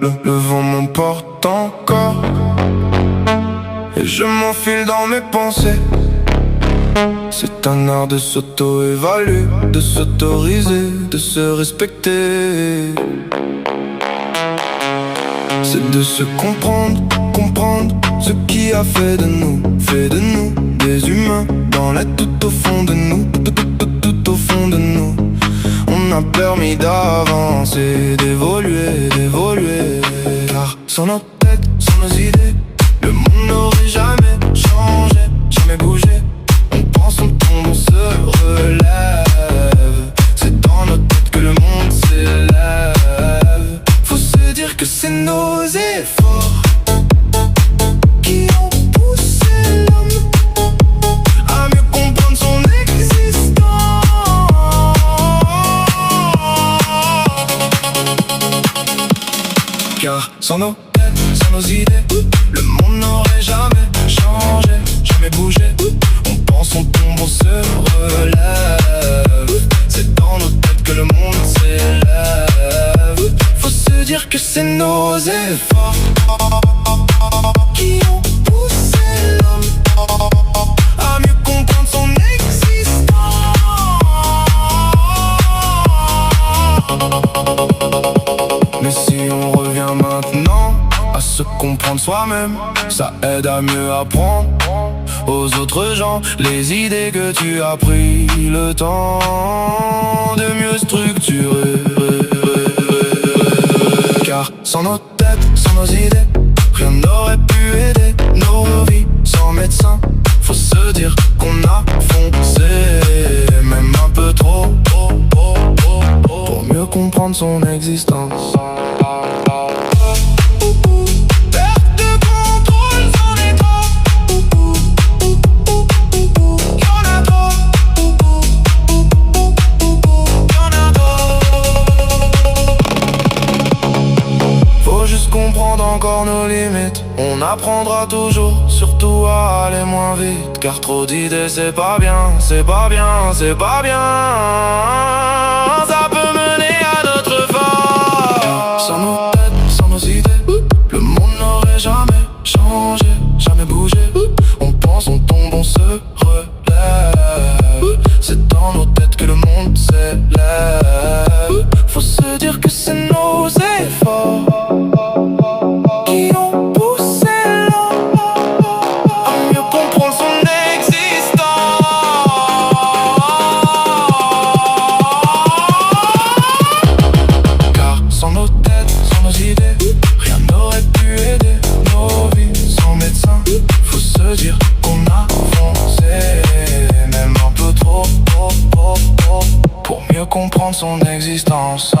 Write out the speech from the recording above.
le vent m'emporte encore et je m'enfile dans mes pensées. C'est un art de s'auto-évaluer, de s'autoriser, de se respecter. C'est de se comprendre, comprendre ce qui a fait de nous des humains dans l'aide tout au fond de nous, tout au fond de nous. On a permis d'avancer, d'évoluer, car sans nos têtes, sans nos idées, le monde n'aurait jamais changé, jamais bougé. On pense, on tombe, on se relève. C'est dans nos têtes que le monde s'élève. Faut se dire que c'est nos efforts qui ont poussé l'homme à mieux comprendre son existence. Car sans nos têtes, sans nos idées, le monde n'aurait jamais changé, jamais bougé. On pense, on tombe, on se relève. C'est dans nos têtes que le monde s'élève. Faut se dire que c'est nos efforts qui ont poussé l'homme à mieux comprendre son existence. Mais si on revient maintenant à se comprendre soi-même, ça aide à mieux apprendre aux autres gens les idées que tu as pris le temps de mieux structurer. Car sans nos têtes, sans nos idées, rien n'aurait pu aider nos vies sans médecin. Faut se dire qu'on a foncé, même un peu trop, pour mieux comprendre son existence. Comprendre encore nos limites, on apprendra toujours, surtout à aller moins vite. Car trop d'idées c'est pas bien, c'est pas bien, c'est pas bien. Ça peut mener à notre fin. Sans nos têtes, sans nos idées, le monde n'aurait jamais changé, jamais bougé. On pense, on tombe, on se relève. C'est dans nos têtes que le monde s'élève. Faut se dire que c'est nos efforts qui ont poussé l'homme à mieux comprendre son existence. Car sans nos têtes, sans nos idées, rien n'aurait pu aider nos vies sans médecin. Faut se dire qu'on a foncé, même un peu trop, pour mieux comprendre son existence.